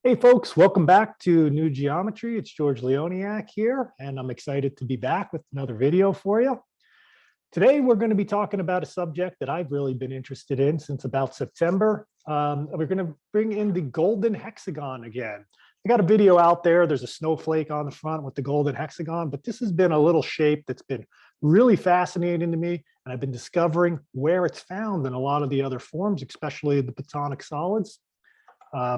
Hey folks, welcome back to New Geometry. It's George Leoniak here, and I'm excited to be back with another video for you. Today, we're going to be talking about a subject that I've really been interested in since about September. We're going to bring in the Golden Hexagon again. I got a video out there. There's a snowflake on the front with the Golden Hexagon, but this has been a little shape that's been really fascinating to me, and I've been discovering where it's found in a lot of the other forms, especially the Platonic solids.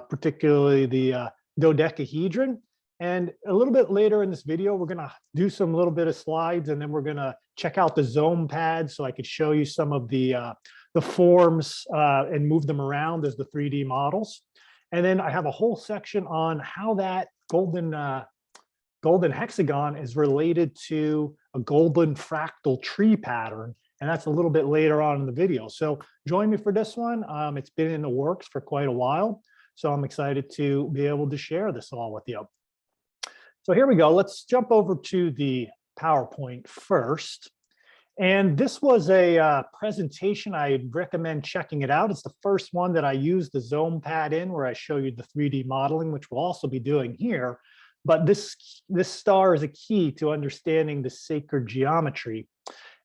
Particularly the dodecahedron. And a little bit later in this video, we're going to do some little bit of slides, and then we're going to check out the zomepad so I could show you some of the forms and move them around as the 3D models. And then I have a whole section on how that golden hexagon is related to a golden fractal tree pattern. And that's a little bit later on in the video. So join me for this one. It's been in the works for quite a while. So I'm excited to be able to share this all with you. So here we go. Let's jump over to the PowerPoint first. And this was a presentation. I recommend checking it out. It's the first one that I used the zomepad in, where I show you the 3D modeling, which we'll also be doing here. But this star is a key to understanding the sacred geometry.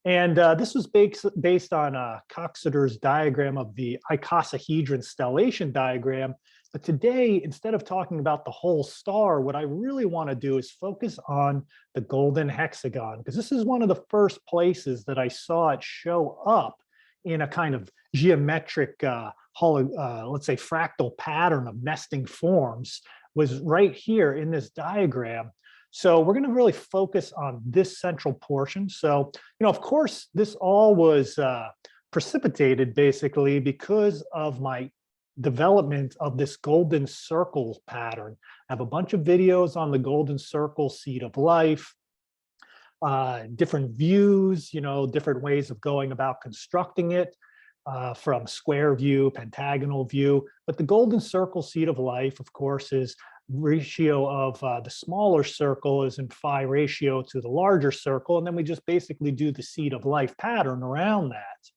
And this was based on Coxeter's diagram of the icosahedron stellation diagram. But today, instead of talking about the whole star, what I really want to do is focus on the golden hexagon, because this is one of the first places that I saw it show up in a kind of geometric, let's say fractal pattern of nesting forms, was right here in this diagram. So we're going to really focus on this central portion. So, of course, this all was precipitated basically because of my development of this golden circle pattern. I have a bunch of videos on the golden circle seed of life, different views, different ways of going about constructing it, from square view, pentagonal view. But the golden circle seed of life, of course, is ratio of the smaller circle is in phi ratio to the larger circle. And then we just basically do the seed of life pattern around that.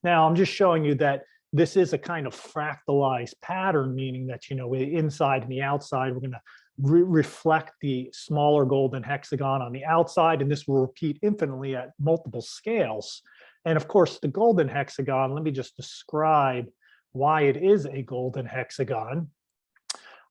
Now, I'm just showing you that this is a kind of fractalized pattern, meaning that, the inside and the outside, we're going to reflect the smaller golden hexagon on the outside, and this will repeat infinitely at multiple scales. And of course, the golden hexagon, let me just describe why it is a golden hexagon.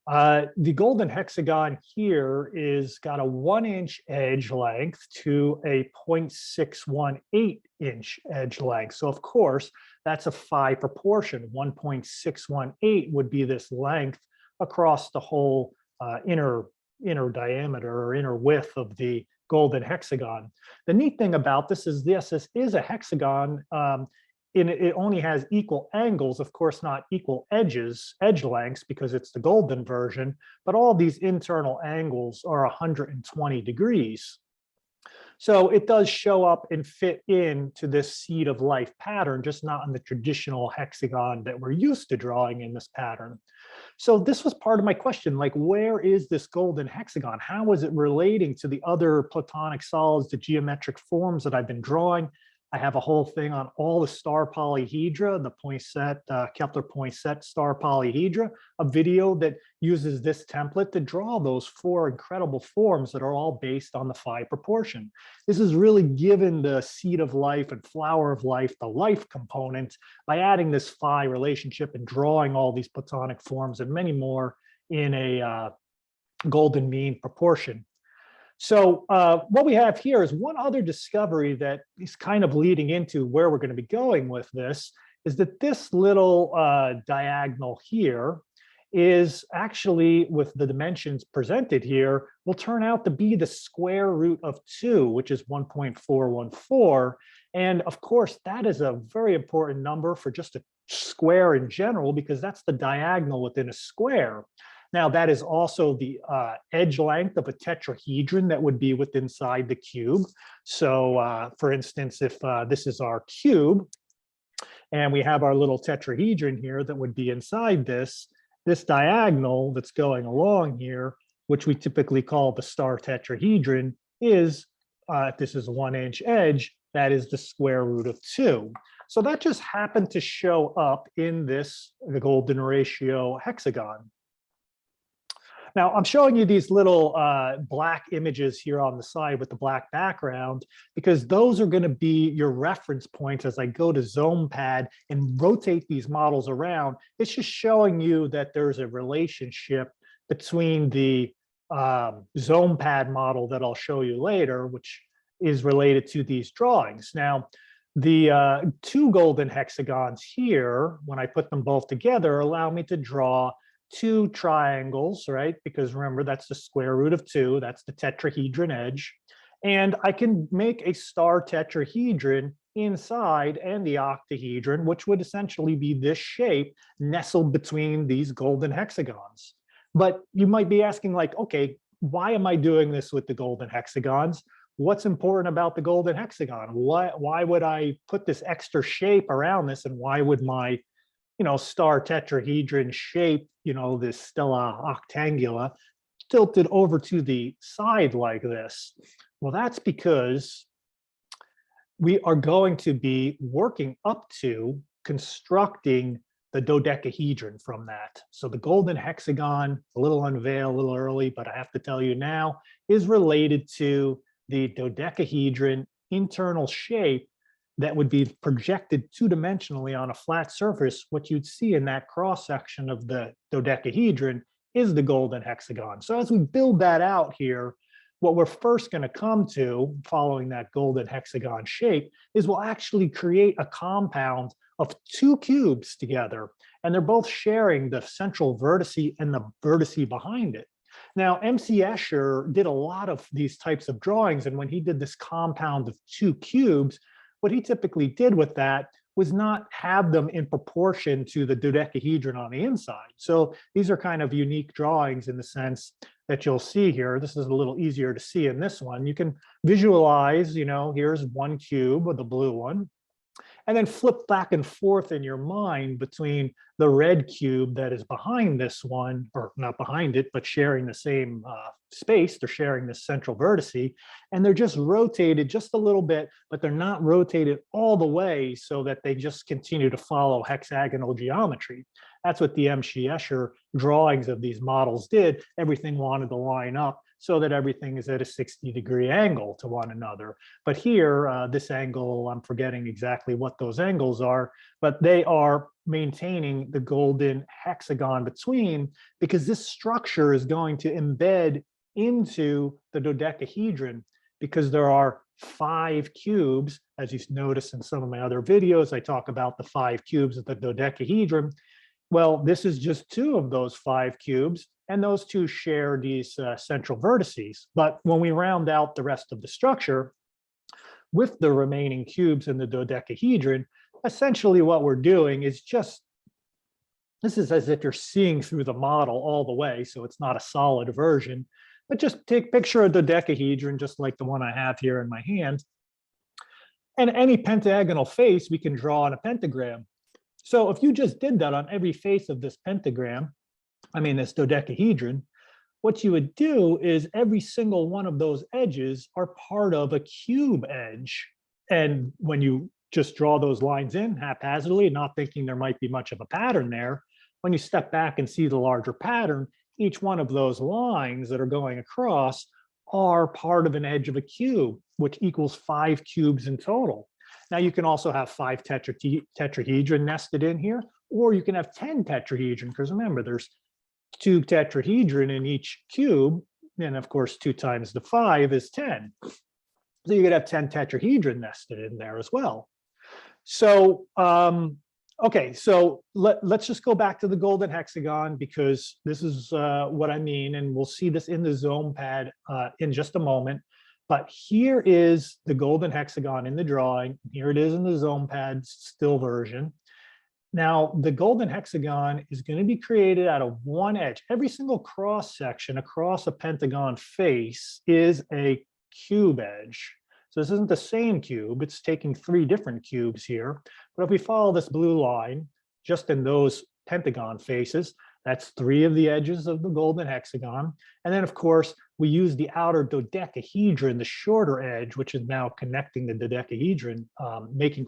The golden hexagon here is got a 1-inch edge length to a 0.618-inch edge length. So of course, that's a phi proportion. 1.618 would be this length across the whole inner diameter or inner width of the golden hexagon. The neat thing about this is this is a hexagon. It only has equal angles, of course, not equal edge lengths, because it's the golden version, but all these internal angles are 120 degrees. So it does show up and fit into this seed of life pattern, just not in the traditional hexagon that we're used to drawing in this pattern. So this was part of my question, like, where is this golden hexagon? How is it relating to the other Platonic solids, the geometric forms that I've been drawing? I have a whole thing on all the star polyhedra, the Kepler Poinsett star polyhedra, a video that uses this template to draw those 4 incredible forms that are all based on the phi proportion. This is really given the seed of life and flower of life, the life component, by adding this phi relationship and drawing all these Platonic forms and many more in a golden mean proportion. So what we have here is one other discovery that is kind of leading into where we're going to be going with this, is that this little diagonal here is actually, with the dimensions presented here, will turn out to be the square root of 2, which is 1.414. And of course, that is a very important number for just a square in general, because that's the diagonal within a square. Now, that is also the edge length of a tetrahedron that would be within inside the cube. So for instance, if this is our cube, and we have our little tetrahedron here that would be inside this diagonal that's going along here, which we typically call the star tetrahedron, is, if this is a 1-inch edge, that is the square root of 2. So that just happened to show up in the golden ratio hexagon. Now, I'm showing you these little black images here on the side with the black background, because those are going to be your reference points as I go to zomepad and rotate these models around. It's just showing you that there's a relationship between the zomepad model that I'll show you later, which is related to these drawings. Now, the two golden hexagons here, when I put them both together, allow me to draw two triangles, right? Because remember, that's the square root of 2. That's the tetrahedron edge. And I can make a star tetrahedron inside and the octahedron, which would essentially be this shape nestled between these golden hexagons. But you might be asking, like, okay, why am I doing this with the golden hexagons? What's important about the golden hexagon? Why would I put this extra shape around this? And why would my star tetrahedron shape, this stella octangula, tilted over to the side like this? Well, that's because we are going to be working up to constructing the dodecahedron from that. So the golden hexagon, a little unveiled, a little early, but I have to tell you now, is related to the dodecahedron internal shape that would be projected two-dimensionally on a flat surface. What you'd see in that cross-section of the dodecahedron is the golden hexagon. So as we build that out here, what we're first going to come to, following that golden hexagon shape, is we'll actually create a compound of two cubes together, and they're both sharing the central vertice and the vertice behind it. Now, M.C. Escher did a lot of these types of drawings, and when he did this compound of two cubes, what he typically did with that was not have them in proportion to the dodecahedron on the inside. So these are kind of unique drawings in the sense that you'll see here. This is a little easier to see in this one. You can visualize, here's one cube with the blue one, and then flip back and forth in your mind between the red cube that is behind this one, or not behind it, but sharing the same space. They're sharing this central vertice, and they're just rotated just a little bit, but they're not rotated all the way so that they just continue to follow hexagonal geometry. That's what the M.C. Escher drawings of these models did. Everything wanted to line up so that everything is at a 60-degree angle to one another. But here, this angle, I'm forgetting exactly what those angles are, but they are maintaining the golden hexagon between, because this structure is going to embed into the dodecahedron, because there are 5 cubes. As you notice in some of my other videos, I talk about the 5 cubes of the dodecahedron. Well, this is just 2 of those 5 cubes, and those 2 share these central vertices. But when we round out the rest of the structure with the remaining cubes in the dodecahedron, essentially what we're doing is just, this is as if you're seeing through the model all the way, so it's not a solid version, but just take picture of the dodecahedron, just like the one I have here in my hand. And any pentagonal face we can draw on a pentagram. So if you just did that on every face of this pentagram, this dodecahedron, what you would do is every single one of those edges are part of a cube edge. And when you just draw those lines in haphazardly, not thinking there might be much of a pattern there, when you step back and see the larger pattern, each one of those lines that are going across are part of an edge of a cube, which equals 5 cubes in total. Now you can also have 5 tetrahedron nested in here, or you can have 10 tetrahedron, because remember, there's 2 tetrahedron in each cube, and of course 2 times the 5 is 10. So you could have 10 tetrahedron nested in there as well. So okay, so let's just go back to the golden hexagon, because this is what I mean, and we'll see this in the zomepad in just a moment. But here is the golden hexagon in the drawing. Here it is in the zomepad still version. Now, the golden hexagon is going to be created out of one edge. Every single cross section across a pentagon face is a cube edge. So this isn't the same cube. It's taking 3 different cubes here. But if we follow this blue line, just in those pentagon faces, that's 3 of the edges of the golden hexagon. And then, of course, we use the outer dodecahedron, the shorter edge, which is now connecting the dodecahedron,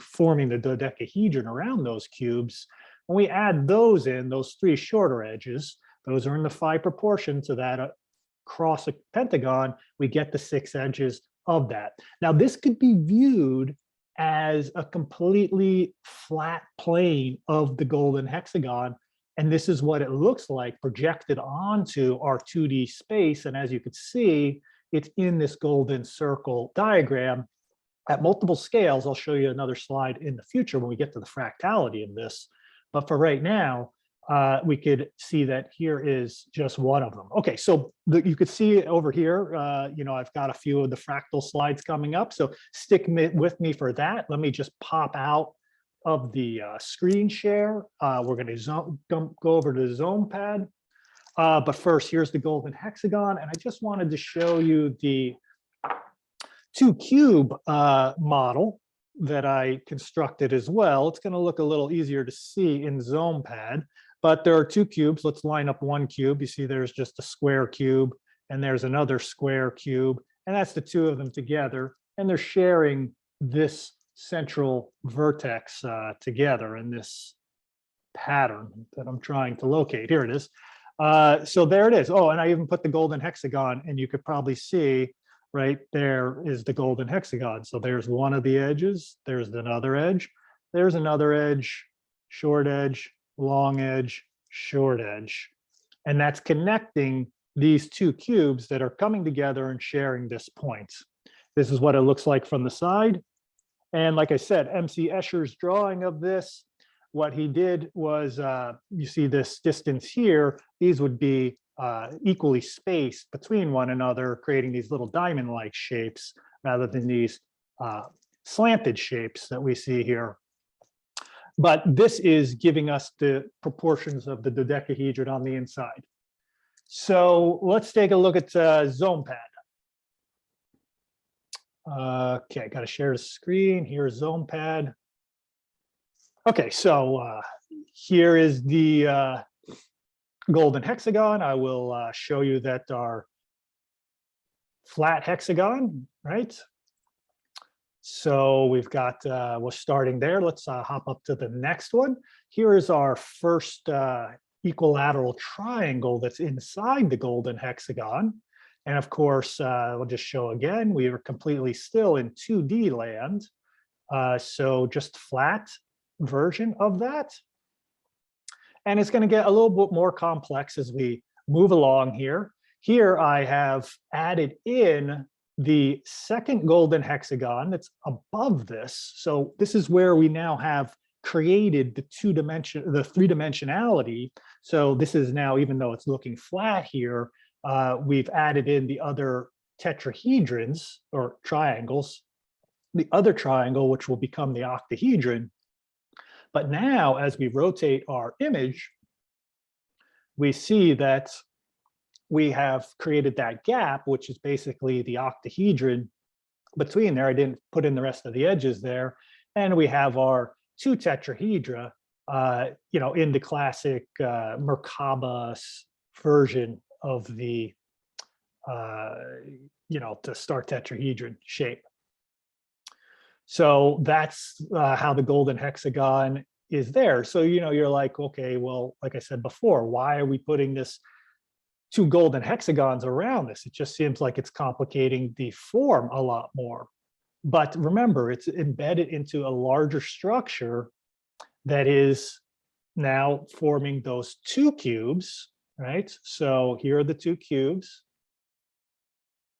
forming the dodecahedron around those cubes. When we add those in, those 3 shorter edges, Those are in the phi proportion, so that across a pentagon, we get the 6 edges of that. Now, this could be viewed as a completely flat plane of the golden hexagon. And this is what it looks like projected onto our 2D space. And as you can see, it's in this golden circle diagram at multiple scales. I'll show you another slide in the future when we get to the fractality of this. But for right now, we could see that here is just one of them. Okay, so you could see over here, I've got a few of the fractal slides coming up. So stick with me for that. Let me just pop out of the screen share. We're going to go over to the zomepad. But first, here's the golden hexagon. And I just wanted to show you the 2-cube model that I constructed as well. It's going to look a little easier to see in zomepad, but there are 2 cubes. Let's line up 1 cube. You see there's just a square cube and there's another square cube, and that's the 2 of them together. And they're sharing this central vertex together in this pattern that I'm trying to locate. Here it is. So there it is. Oh, and I even put the golden hexagon, and you could probably see right there is the golden hexagon. So there's one of the edges, there's another edge, there's another edge, short edge, long edge, short edge. And that's connecting these 2 cubes that are coming together and sharing this point. This is what it looks like from the side. And like I said, MC Escher's drawing of this, what he did was, you see this distance here, these would be equally spaced between one another, creating these little diamond-like shapes rather than these slanted shapes that we see here. But this is giving us the proportions of the dodecahedron on the inside. So let's take a look at zomepad. Okay, got to share the screen. Here's zomepad. Okay, so here is the golden hexagon. I will show you that our flat hexagon, right? So we've got, we're starting there. Let's hop up to the next one. Here is our first equilateral triangle that's inside the golden hexagon. And of course, we'll just show again, we are completely still in 2D land. So just flat version of that. And it's going to get a little bit more complex as we move along here. Here I have added in the second golden hexagon that's above this. So this is where we now have created the 3-dimensionality. So this is now, even though it's looking flat here, we've added in the other tetrahedrons or triangles, the other triangle, which will become the octahedron. But now, as we rotate our image, we see that we have created that gap, which is basically the octahedron between there. I didn't put in the rest of the edges there. And we have our 2 tetrahedra, in the classic Merkaba version of the, the star tetrahedron shape. So that's how the golden hexagon is there. So, you're like, okay, well, like I said before, why are we putting this 2 golden hexagons around this? It just seems like it's complicating the form a lot more. But remember, it's embedded into a larger structure that is now forming those 2 cubes, right? So here are the 2 cubes.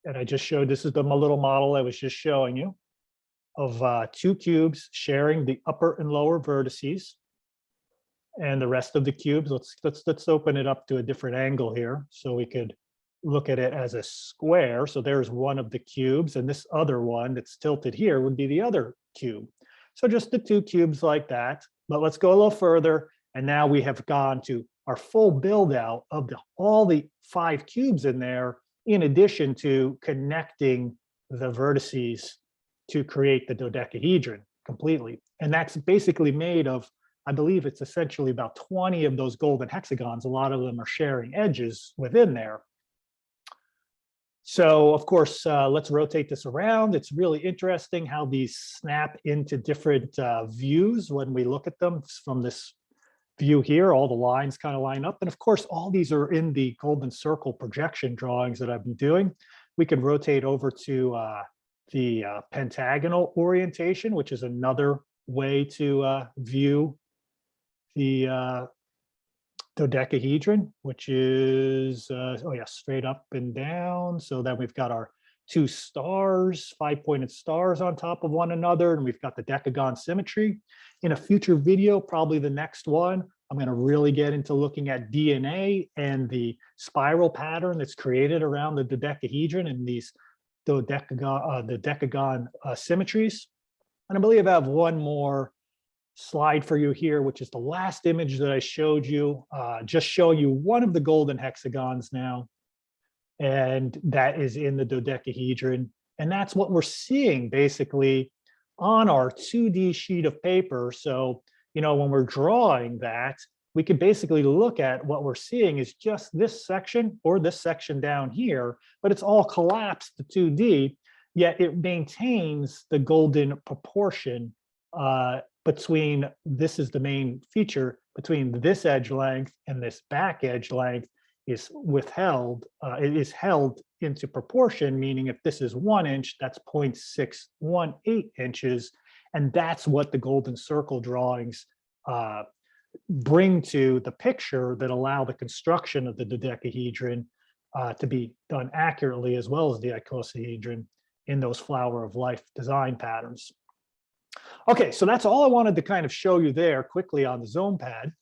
And I just showed, this is the little model I was just showing you of 2 cubes sharing the upper and lower vertices. And the rest of the cubes, let's open it up to a different angle here so we could look at it as a square. So there's one of the cubes, and this other one that's tilted here would be the other cube. So just the 2 cubes like that. But let's go a little further. And now we have gone to our full build out of all the 5 cubes in there, in addition to connecting the vertices to create the dodecahedron completely. And that's basically made of, I believe it's essentially about 20 of those golden hexagons. A lot of them are sharing edges within there. So of course, let's rotate this around. It's really interesting how these snap into different views when we look at them from this view here, all the lines kind of line up. And of course, all these are in the golden circle projection drawings that I've been doing. We can rotate over to the pentagonal orientation, which is another way to view the dodecahedron, which is, oh yeah, straight up and down. So then we've got our two stars, 5-pointed stars on top of one another, and we've got the decagon symmetry. In a future video, probably the next one, I'm going to really get into looking at DNA and the spiral pattern that's created around the dodecahedron and these the decagon symmetries. And I believe I have one more slide for you here, which is the last image that I showed you, just showing you one of the golden hexagons now. And that is in the dodecahedron. And that's what we're seeing basically on our 2D sheet of paper. So, you know, when we're drawing that, we can basically look at what we're seeing is just this section or this section down here, but it's all collapsed to 2D, yet it maintains the golden proportion between, this is the main feature, between this edge length and this back edge length is withheld, it is held into proportion, meaning if this is 1 inch, that's 0.618 inches. And that's what the golden circle drawings bring to the picture that allow the construction of the dodecahedron to be done accurately, as well as the icosahedron in those flower of life design patterns. Okay, so that's all I wanted to kind of show you there quickly on the zomepad.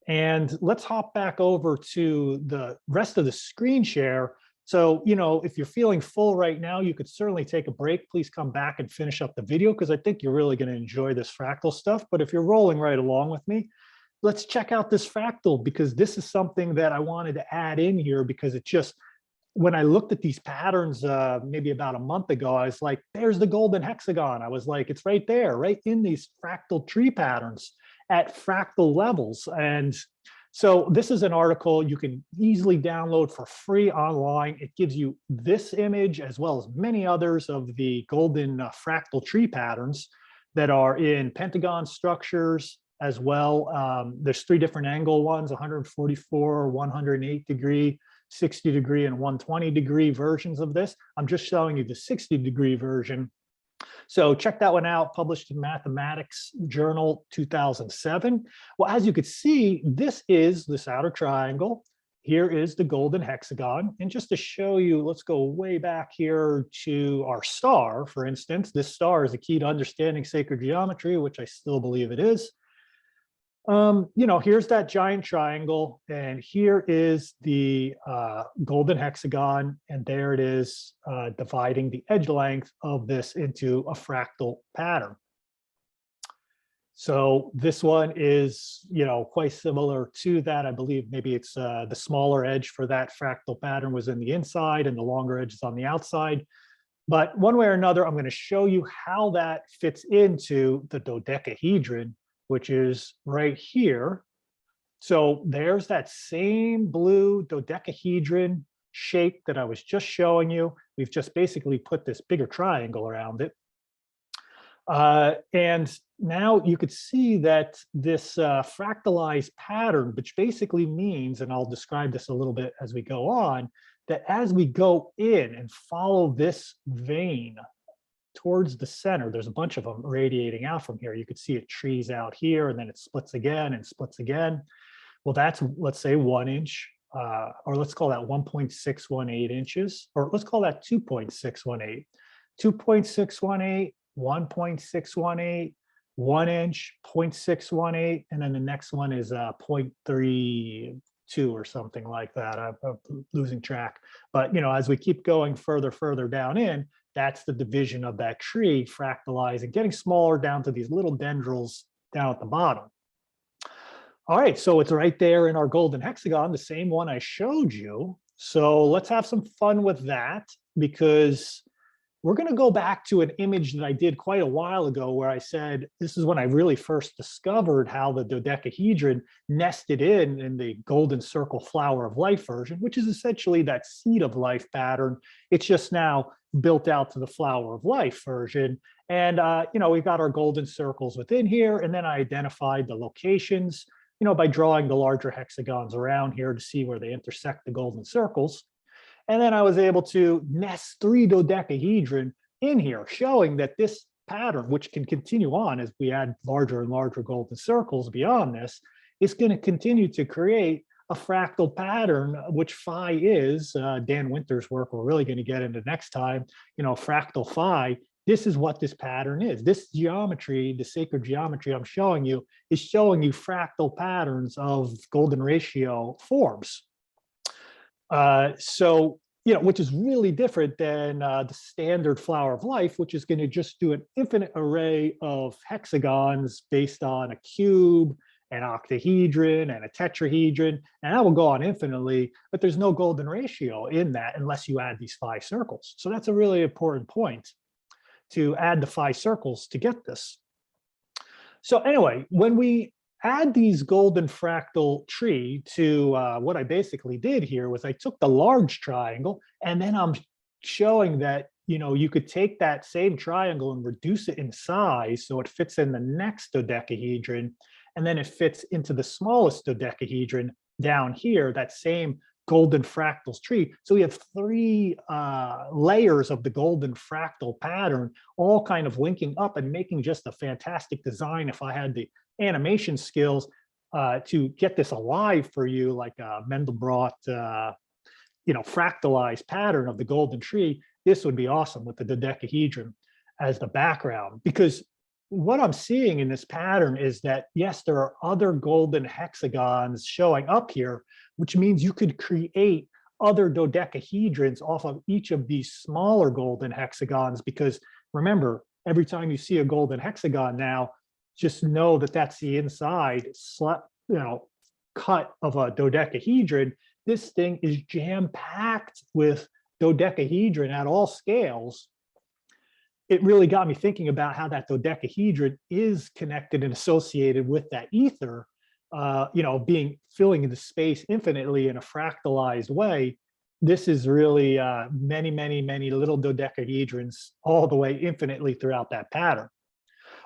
And let's hop back over to the rest of the screen share. So, you know, if you're feeling full right now, you could certainly take a break. Please come back and finish up the video because I think you're really going to enjoy this fractal stuff. But if you're rolling right along with me, let's check out this fractal, because this is something that I wanted to add in here, because it just, when I looked at these patterns maybe about a month ago, I was like, there's the golden hexagon. I was like, it's right there, right in these fractal tree patterns at fractal levels. And so this is an article you can easily download for free online. It gives you this image as well as many others of the golden fractal tree patterns that are in pentagon structures as well. There's 3 different angle ones, 144, 108 degree, 60 degree, and 120 degree versions of this. I'm just showing you the 60 degree version. So check that one out, published in Mathematics Journal 2007. Well, as you could see, this is this outer triangle. Here is the golden hexagon. And just to show you, let's go way back here to our star, for instance. This star is a key to understanding sacred geometry, which I still believe it is. You know, here's that giant triangle, and here is the golden hexagon, and there it is dividing the edge length of this into a fractal pattern. So this one is, you know, quite similar to that. I believe maybe it's the smaller edge for that fractal pattern was in the inside and the longer edge is on the outside. But one way or another, I'm going to show you how that fits into the dodecahedron, which is right here. So there's that same blue dodecahedron shape that I was just showing you. We've just basically put this bigger triangle around it. And now you could see that this fractalized pattern, which basically means, and I'll describe this a little bit as we go on, that as we go in and follow this vein towards the center, there's a bunch of them radiating out from here. You could see it trees out here, and then it splits again and splits again. Well, that's, let's say 1 inch, or let's call that 1.618 inches, or let's call that 2.618. 2.618, 1.618, 1 inch, 0.618, and then the next one is 0.32 or something like that. I'm losing track. But, you know, as we keep going further down in, that's the division of that tree fractalizing, getting smaller down to these little dendrils down at the bottom. All right, so it's right there in our golden hexagon, the same one I showed you. So let's have some fun with that, because we're going to go back to an image that I did quite a while ago where I said, this is when I really first discovered how the dodecahedron nested in the golden circle flower of life version, which is essentially that seed of life pattern. It's just now built out to the flower of life version. And, you know, we've got our golden circles within here, and then I identified the locations. by drawing the larger hexagons around here to see where they intersect the golden circles. And then I was able to nest 3 dodecahedron in here, showing that this pattern, which can continue on as we add larger and larger golden circles beyond this, is going to continue to create a fractal pattern, which phi is. Dan Winter's work we're really going to get into next time, fractal phi. This is what this pattern is. This geometry, the sacred geometry I'm showing you, is showing you fractal patterns of golden ratio forms. Which is really different than the standard flower of life, which is going to just do an infinite array of hexagons based on a cube, an octahedron, and a tetrahedron, and that will go on infinitely, but there's no golden ratio in that unless you add these 5 circles. So that's a really important point, to add the 5 circles to get this. So anyway, when we add these golden fractal tree to what I basically did here was I took the large triangle, and then I'm showing that you could take that same triangle and reduce it in size so it fits in the next dodecahedron, and then it fits into the smallest dodecahedron down here, that same golden fractals tree. So we have 3 layers of the golden fractal pattern, all kind of linking up and making just a fantastic design. If I had the animation skills to get this alive for you, like a Mendelbrot, fractalized pattern of the golden tree, this would be awesome with the dodecahedron as the background. Because what I'm seeing in this pattern is that, yes, there are other golden hexagons showing up here, which means you could create other dodecahedrons off of each of these smaller golden hexagons. Because remember, every time you see a golden hexagon now, just know that that's the inside cut of a dodecahedron. This thing is jam-packed with dodecahedron at all scales. It really got me thinking about how that dodecahedron is connected and associated with that ether, filling the space infinitely in a fractalized way. This is really many, many, many little dodecahedrons all the way infinitely throughout that pattern.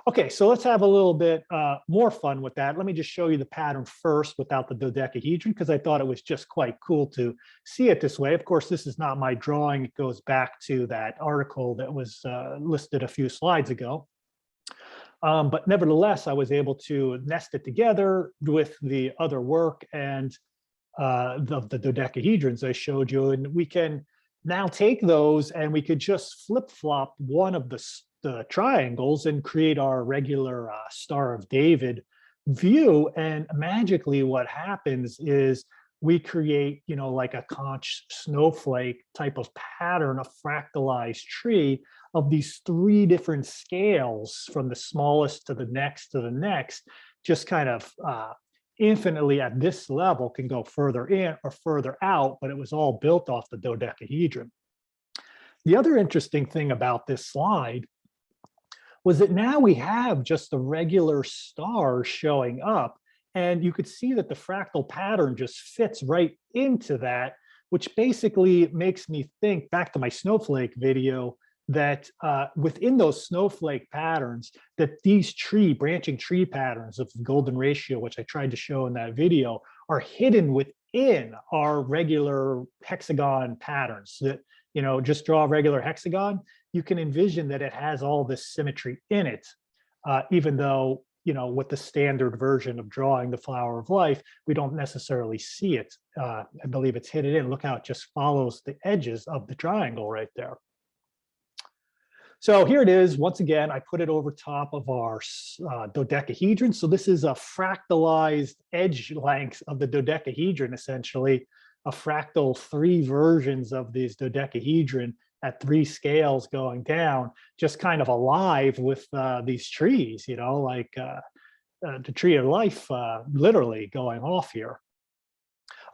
Okay, so let's have a little bit more fun with that. Let me just show you the pattern first without the dodecahedron, because I thought it was just quite cool to see it this way. Of course, this is not my drawing. It goes back to that article that was listed a few slides ago. But nevertheless, I was able to nest it together with the other work and the dodecahedrons I showed you. And we can now take those and we could just flip-flop one of the triangles and create our regular Star of David view. And magically what happens is we create, like a conch snowflake type of pattern, a fractalized tree of these 3 different scales, from the smallest to the next, just kind of infinitely at this level, can go further in or further out, but it was all built off the dodecahedron. The other interesting thing about this slide was that now we have just the regular stars showing up, and you could see that the fractal pattern just fits right into that, which basically makes me think back to my snowflake video, that within those snowflake patterns, that these branching tree patterns of the golden ratio, which I tried to show in that video, are hidden within our regular hexagon patterns. That, just draw a regular hexagon, you can envision that it has all this symmetry in it, even though, with the standard version of drawing the flower of life, we don't necessarily see it. I believe it's hidden in. Look how it just follows the edges of the triangle right there. So here it is. Once again, I put it over top of our dodecahedron. So this is a fractalized edge length of the dodecahedron, essentially a fractal 3 versions of these dodecahedron at 3 scales going down, just kind of alive with these trees, like the tree of life literally going off here.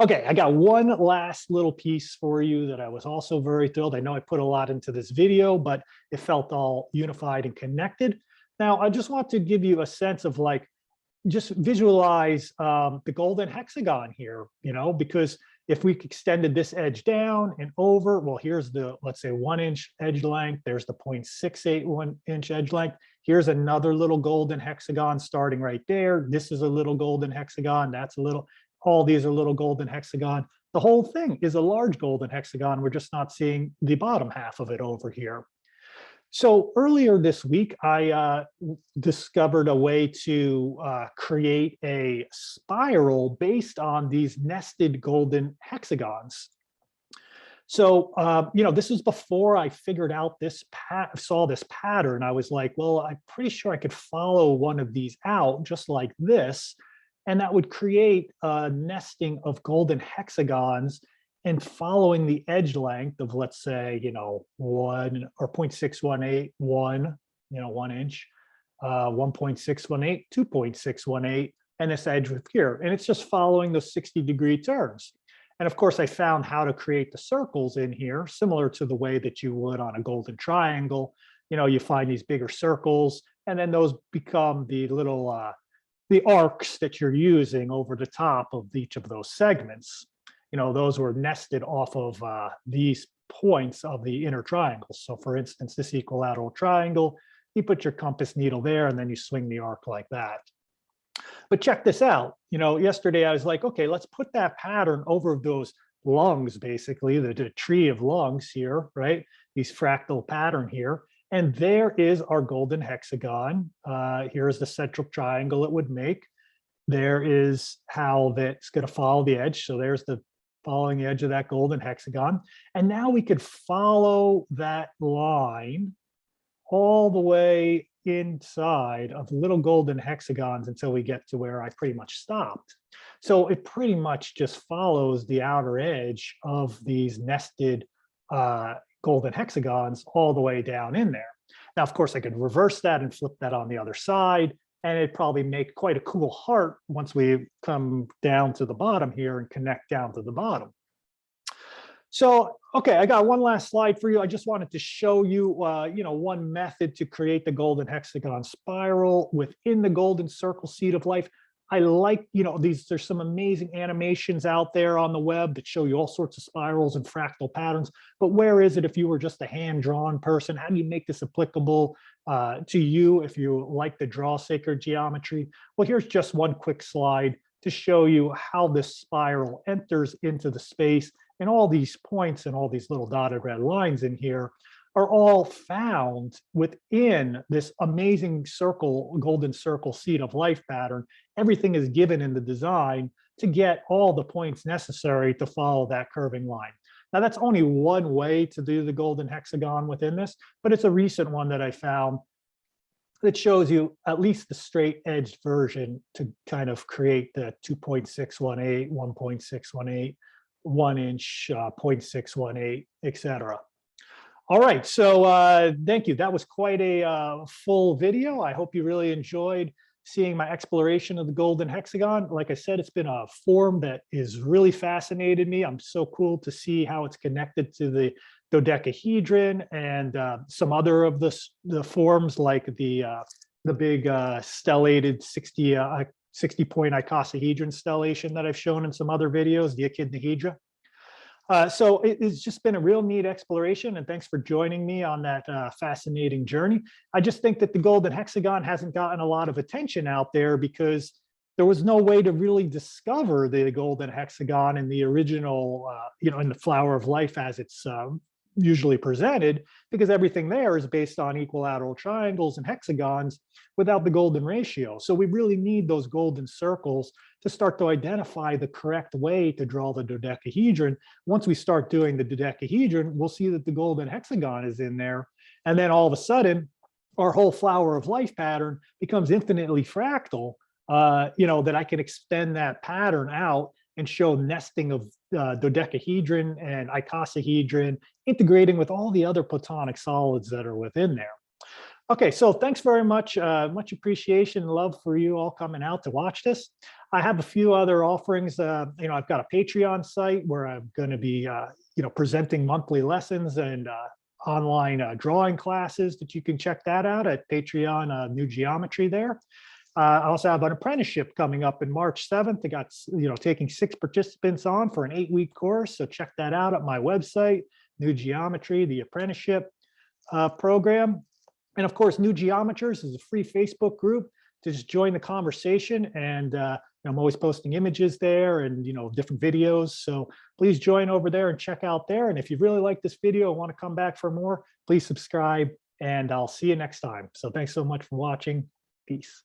Okay, I got one last little piece for you that I was also very thrilled. I know I put a lot into this video, but it felt all unified and connected. Now, I just want to give you a sense of just visualize the golden hexagon here, because If we extended this edge down and over, well, here's the, let's say 1 inch edge length, there's the 0.681 inch edge length. Here's another little golden hexagon starting right there. This is a little golden hexagon, that's a little, all these are little golden hexagon. The whole thing is a large golden hexagon. We're just not seeing the bottom half of it over here. So earlier this week, I discovered a way to create a spiral based on these nested golden hexagons. So, this is before I figured out this, saw this pattern. I was like, well, I'm pretty sure I could follow one of these out just like this, and that would create a nesting of golden hexagons, and following the edge length of, let's say, 1 or 0.618, 1, 1 inch, 1.618, 2.618, and this edge with here. And it's just following those 60-degree turns. And of course, I found how to create the circles in here, similar to the way that you would on a golden triangle. You find these bigger circles, and then those become the little, the arcs that you're using over the top of each of those segments. Those were nested off of these points of the inner triangles. So for instance, this equilateral triangle, you put your compass needle there and then you swing the arc like that. But check this out. Yesterday I was like, okay, let's put that pattern over those lungs, basically, the tree of lungs here, right? These fractal pattern here. And there is our golden hexagon. Here's the central triangle it would make. There is how that's going to follow the edge. So there's the following the edge of that golden hexagon. And now we could follow that line all the way inside of little golden hexagons until we get to where I pretty much stopped. So it pretty much just follows the outer edge of these nested golden hexagons all the way down in there. Now, of course, I could reverse that and flip that on the other side, and it'd probably make quite a cool heart once we come down to the bottom here and connect down to the bottom. So, okay, I got one last slide for you. I just wanted to show you, one method to create the golden hexagon spiral within the golden circle seed of life. I like, there's some amazing animations out there on the web that show you all sorts of spirals and fractal patterns, but where is it if you were just a hand-drawn person? How do you make this applicable to you if you like to draw sacred geometry? Well, here's just one quick slide to show you how this spiral enters into the space, and all these points and all these little dotted red lines in here are all found within this amazing circle, golden circle seed of life pattern. Everything is given in the design to get all the points necessary to follow that curving line. Now, that's only one way to do the golden hexagon within this, but it's a recent one that I found that shows you at least the straight edged version to kind of create the 2.618, 1.618, 1 inch, 0.618, etc. All right, so thank you. That was quite a full video. I hope you really enjoyed seeing my exploration of the golden hexagon. Like I said, it's been a form that is really fascinated me. I'm so cool to see how it's connected to the dodecahedron and some other of the forms, like the big stellated 60-point icosahedron stellation that I've shown in some other videos, the echidnahedra. So it's just been a real neat exploration, and thanks for joining me on that fascinating journey. I just think that the golden hexagon hasn't gotten a lot of attention out there because there was no way to really discover the golden hexagon in the original, in the flower of life as it's usually presented, because everything there is based on equilateral triangles and hexagons without the golden ratio. So we really need those golden circles to start to identify the correct way to draw the dodecahedron. Once we start doing the dodecahedron, we'll see that the golden hexagon is in there. And then all of a sudden, our whole flower of life pattern becomes infinitely fractal, that I can extend that pattern out and show nesting of dodecahedron and icosahedron, integrating with all the other platonic solids that are within there. Okay, so thanks very much. Much appreciation and love for you all coming out to watch this. I have a few other offerings. I've got a Patreon site where I'm going to be, presenting monthly lessons and online drawing classes that you can check that out at Patreon, New Geometry there. I also have an apprenticeship coming up in March 7th. I got, taking 6 participants on for an 8-week course. So check that out at my website, New Geometry, the apprenticeship program. And of course, New Geometers is a free Facebook group to just join the conversation. And I'm always posting images there and different videos. So please join over there and check out there. And if you really like this video and want to come back for more, please subscribe. And I'll see you next time. So thanks so much for watching. Peace.